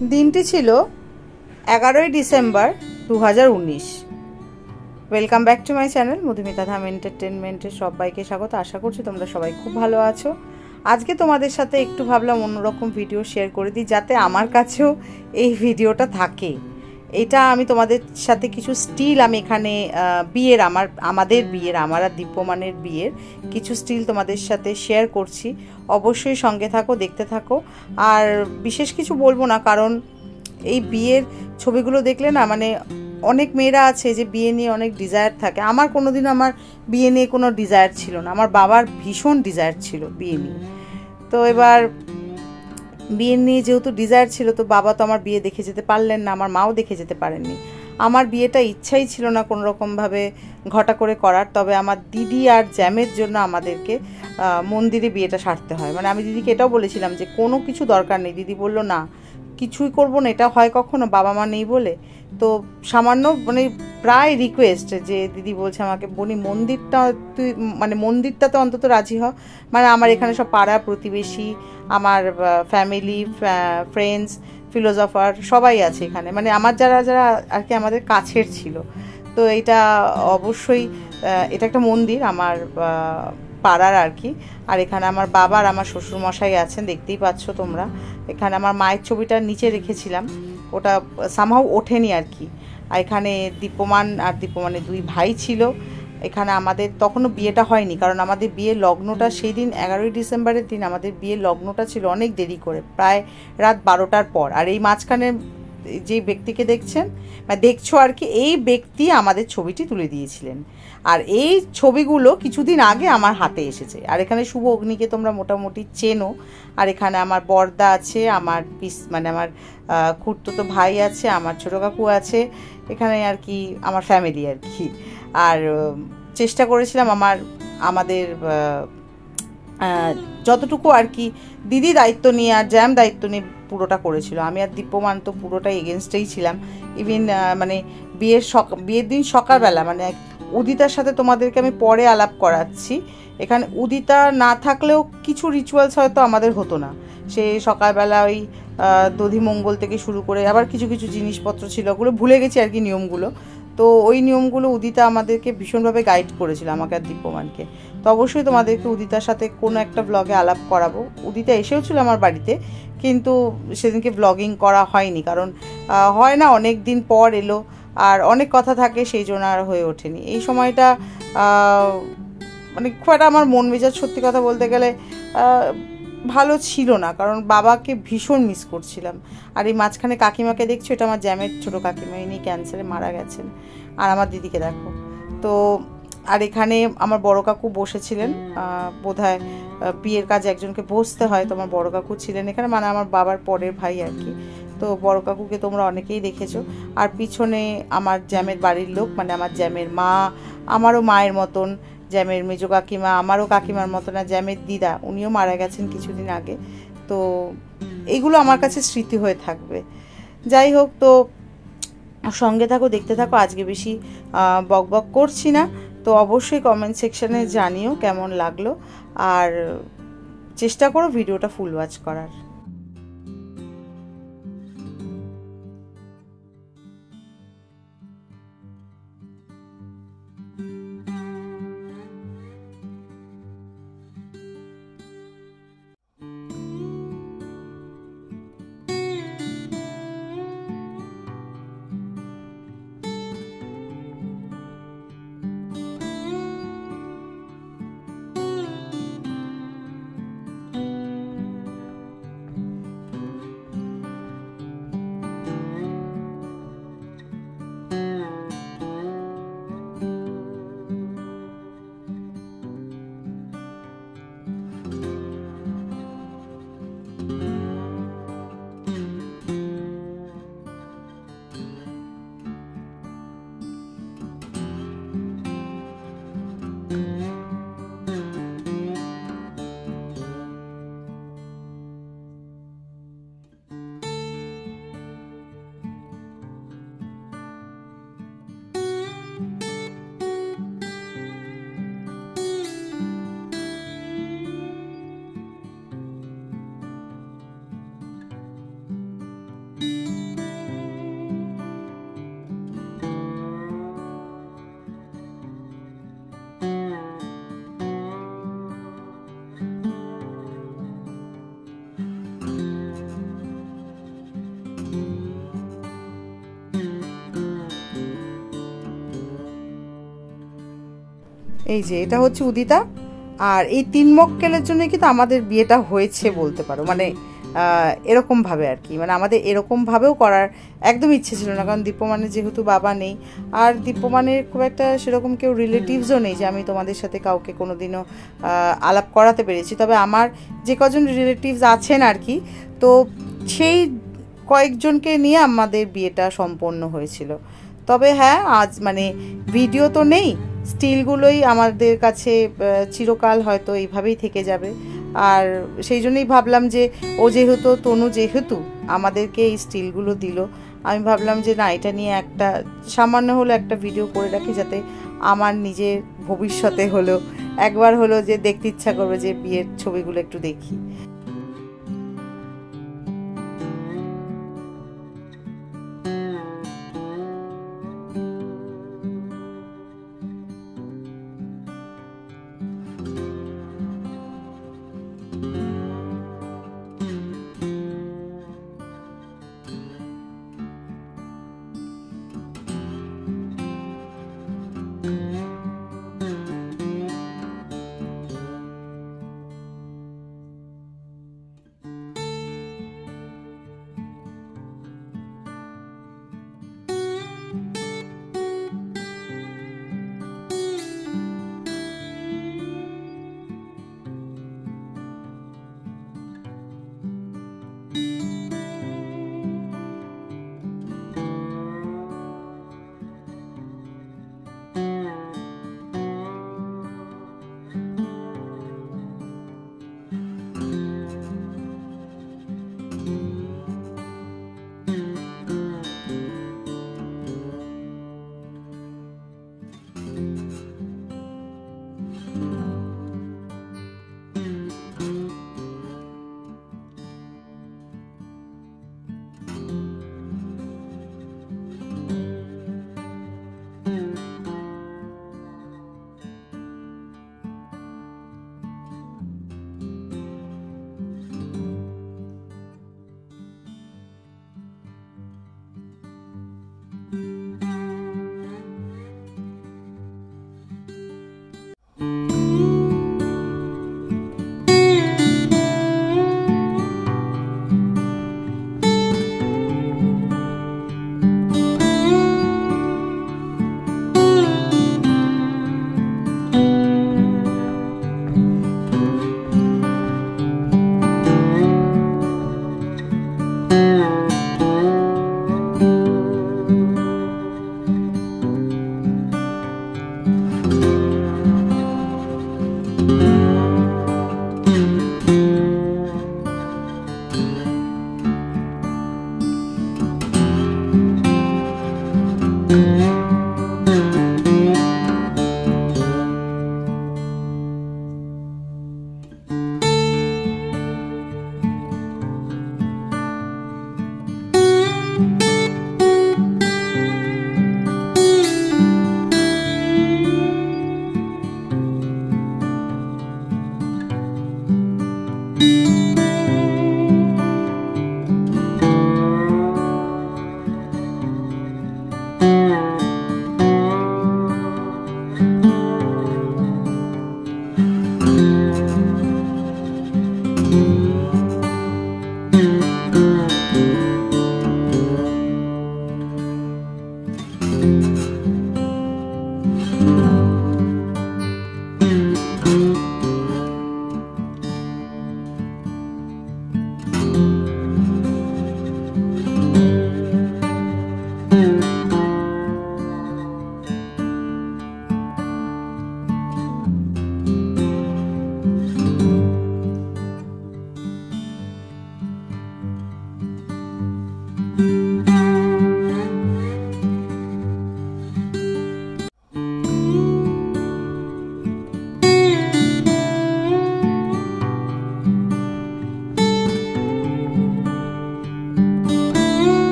দিনটি ছিল 11ই December 2019। Welcome back to my channel Madhumita Dham এন্টারটেনমেন্টের সবাইকে স্বাগত। আশা করছি তোমরা সবাই খুব ভালো আছো। আজকে তোমাদের সাথে একটু ভাবলাম অন্যরকম ভিডিও শেয়ার করে দিই, যাতে আমার কাছেও এই ভিডিওটা থাকে। এটা আমি তোমাদের সাথে কিছু স্টিল, আমি এখানে বিয়ের আমাদের বিয়ের আমার আর দীপ্যমানের বিয়ের কিছু স্টিল তোমাদের সাথে শেয়ার করছি। অবশ্যই সঙ্গে থাকো, দেখতে থাকো। আর বিশেষ কিছু বলবো না, কারণ এই বিয়ের ছবিগুলো দেখলে না, মানে অনেক মেয়েরা আছে যে বিয়ে নিয়ে অনেক ডিজায়ার থাকে। আমার কোনোদিনও আমার বিয়ে নিয়ে কোনো ডিজায়ার ছিল না। আমার বাবার ভীষণ ডিজায়ার ছিল বিয়ে নিয়ে। তো এবার বিয়ে নিয়ে যেহেতু ডিজায়ার ছিল, তো বাবা তো আমার বিয়ে দেখে যেতে পারলেন না, আমার মাও দেখে যেতে পারেননি। আমার বিয়েটা ইচ্ছাই ছিল না কোনো রকমভাবে ঘটা করে করার। তবে আমার দিদি আর জ্যামের জন্য আমাদেরকে মন্দিরে বিয়েটা সারতে হয়। মানে আমি দিদিকে এটাও বলেছিলাম যে কোনো কিছু দরকার নেই। দিদি বলল না, কিছুই করবো না, এটা হয় কখনো, বাবা মা নেই বলে। তো সামান্য মানে প্রায় রিকোয়েস্ট যে দিদি বলছে আমাকে, বনি মন্দিরটা তুই, মানে মন্দিরটা তো অন্তত রাজি হ। মানে আমার এখানে সব পাড়া প্রতিবেশী, আমার ফ্যামিলি, ফ্রেন্ডস, ফিলোসফার সবাই আছে এখানে, মানে আমার যারা যারা আর কি আমাদের কাছের ছিল। তো এটা অবশ্যই এটা একটা মন্দির আমার পাড়ার আর কি। আর এখানে আমার বাবা আর আমার শ্বশুরমশাই আছেন, দেখতেই পাচ্ছ তোমরা। এখানে আমার মায়ের ছবিটা নিচে রেখেছিলাম, ওটা সামহাও ওঠেনি আর কি। আর এখানে দীপ্যমান আর দীপ্যমানের দুই ভাই ছিল। এখানে আমাদের তখনও বিয়েটা হয়নি, কারণ আমাদের বিয়ের লগ্নটা সেই দিন 11ই ডিসেম্বরের দিন আমাদের বিয়ের লগ্নটা ছিল অনেক দেরি করে, প্রায় রাত 12টার পর। আর এই মাঝখানে যে ব্যক্তিকে দেখছেন বা দেখছো আর কি, এই ব্যক্তি আমাদের ছবিটি তুলে দিয়েছিলেন। আর এই ছবিগুলো কিছুদিন আগে আমার হাতে এসেছে। আর এখানে শুভ অগ্নিকে তোমরা মোটামুটি চেনো। আর এখানে আমার বড়দা আছে, আমার মানে আমার খুড়তুতো ভাই আছে, আমার ছোটো কাকু আছে এখানে আর কি, আমার ফ্যামিলি আর কি। আর চেষ্টা করেছিলাম আমাদের যতটুকু আর কি দিদি দায়িত্ব নিয়ে আর জ্যাম দায়িত্ব নিয়ে পুরোটা করেছিল। আমি আর দীপ্যমান তো পুরোটাই এগেনস্টেই ছিলাম। ইভিন মানে বিয়ের দিন সকালবেলা, মানে উদিতার সাথে তোমাদেরকে আমি পরে আলাপ করাচ্ছি। এখানে উদিতা না থাকলেও কিছু রিচুয়ালস হয়তো আমাদের হতো না। সে সকালবেলা ওই দধিমঙ্গল থেকে শুরু করে আবার কিছু কিছু জিনিসপত্র ছিল, ওগুলো ভুলে গেছি আর কি নিয়মগুলো। তো ওই নিয়মগুলো উদিতা আমাদেরকে ভীষণভাবে গাইড করেছিল, আমাকে আর দীপ্যমানকে। তো অবশ্যই তোমাদেরকে উদিতার সাথে কোনো একটা ব্লগে আলাপ করাবো। উদিতা এসেও ছিল আমার বাড়িতে, কিন্তু সেদিনকে ব্লগিং করা হয়নি, কারণ হয় না অনেক দিন পর এলো আর অনেক কথা থাকে, সেই জন্য আর হয়ে ওঠেনি। এই সময়টা মানে খুব একটা আমার মন মেজাজ সত্যি কথা বলতে গেলে ভালো ছিল না, কারণ বাবাকে ভীষণ মিস করছিলাম। আর এই মাঝখানে কাকিমাকে দেখছো, এটা আমার জ্যামের ছোটো কাকিমা, ইনি ক্যান্সারে মারা গেছেন। আর আমার দিদিকে দেখো তো। আর এখানে আমার বড় কাকু বসেছিলেন, বোধহয় বিয়ের কাজে একজনকে বসতে হয়, তো আমার বড় কাকু ছিলেন এখানে, মানে আমার বাবার পরের ভাই আর কি। তো বড় কাকুকে তোমরা অনেকেই দেখেছো। আর পিছনে আমার জ্যামের বাড়ির লোক, মানে আমার জ্যামের মা, আমারও মায়ের মতন, জ্যামের মেজো কাকিমা আমারও কাকিমার মতন, আর জ্যামের দিদা উনিও মারা গেছেন কিছুদিন আগে। তো এইগুলো আমার কাছে স্মৃতি হয়ে থাকবে। যাই হোক, তো সঙ্গে থাকো, দেখতে থাকো। আজকে বেশি বক বক করছি না। তো অবশ্যই কমেন্ট সেকশানে জানিও কেমন লাগলো, আর চেষ্টা করো ভিডিওটা ফুল ওয়াচ করার। এই যে এটা হচ্ছে উদিতা, আর এই 3 মক্কেলের জন্য কিন্তু আমাদের বিয়েটা হয়েছে বলতে পারো, মানে এরকমভাবে আর কি, মানে আমাদের এরকমভাবেও করার একদম ইচ্ছে ছিল না, কারণ দীপ্যমানের যেহেতু বাবা নেই, আর দীপ্যমানের খুব একটা সেরকম কেউ রিলেটিভসও নেই যে আমি তোমাদের সাথে কাউকে কোনোদিনও আলাপ করাতে পেরেছি। তবে আমার যে কজন রিলেটিভস আছেন আর কি, তো সেই কয়েকজনকে নিয়ে আমাদের বিয়েটা সম্পন্ন হয়েছিল। তবে হ্যাঁ, আজ মানে ভিডিও তো নেই, স্টিলগুলোই আমাদের কাছে চিরকাল হয়তো এইভাবেই থেকে যাবে। আর সেই জন্যই ভাবলাম যে ও যেহেতু তনু যেহেতু আমাদেরকে এই স্টিলগুলো দিল, আমি ভাবলাম যে না, এটা নিয়ে একটা সামান্য হলো একটা ভিডিও করে রাখি, যাতে আমার নিজের ভবিষ্যতে হলো একবার হলো যে দেখতে ইচ্ছা করবে যে বিয়ের ছবিগুলো একটু দেখি।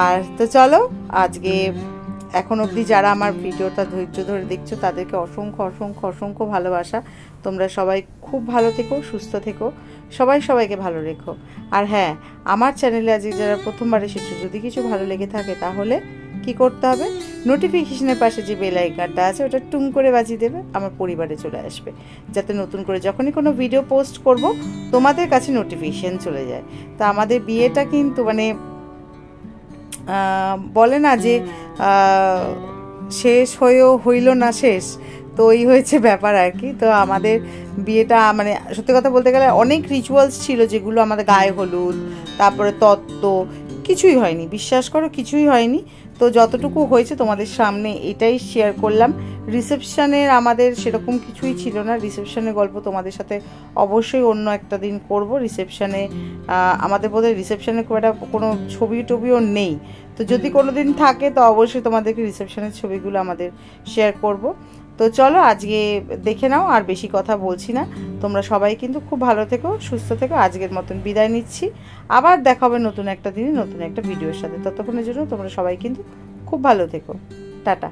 আর তো চলো, আজকে এখন অবধি যারা আমার ভিডিওটা ধৈর্য ধরে দেখছো তাদেরকে অসংখ্য অসংখ্য অসংখ্য ভালোবাসা। তোমরা সবাই খুব ভালো থেকো, সুস্থ থেকো, সবাই সবাইকে ভালো রেখো। আর হ্যাঁ, আমার চ্যানেলে আজকে যারা প্রথমবার এসেছো, যদি কিছু ভালো লেগে থাকে তাহলে কি করতে হবে, নোটিফিকেশনের পাশে যে বেল আইকনটা আছে ওটা টুং করে বাজিয়ে দেবে, আমার পরিবারে চলে আসবে, যাতে নতুন করে যখনই কোনো ভিডিও পোস্ট করব তোমাদের কাছে নোটিফিকেশন চলে যায়। তা আমাদের বিয়েটা কিন্তু মানে বলে না যে শেষ হয়েও হইল না শেষ, তো এই হয়েছে ব্যাপার আর কি। তো আমাদের বিয়েটা মানে সত্যি কথা বলতে গেলে অনেক রিচুয়ালস ছিল, যেগুলো আমাদের গায়ে হলুদ, তারপরে তত্ত্ব, কিছুই হয়নি, বিশ্বাস করো কিছুই হয়নি। তো যতটুকু হয়েছে তোমাদের সামনে এটাই শেয়ার করলাম। রিসেপশনের আমাদের সেরকম কিছুই ছিল না, রিসেপশনের গল্প তোমাদের সাথে অবশ্যই অন্য একটা দিন করব। রিসেপশনে আমাদের বোধহয় রিসেপশনের খুব একটা কোনো ছবি টবিও নেই, তো যদি কোনো দিন থাকে তো অবশ্যই তোমাদেরকে রিসেপশনের ছবিগুলো আমাদের শেয়ার করব। তো চলো আজকে দেখে নাও, আর বেশি কথা বলছি না। তোমরা সবাই কিন্তু খুব ভালো থেকো, সুস্থ থেকো। আজকের মতন বিদায় নিচ্ছি, আবার দেখা হবে নতুন একটা দিনে নতুন একটা ভিডিওর সাথে। ততক্ষণের জন্য তোমরা সবাই কিন্তু খুব ভালো থেকো। টাটা।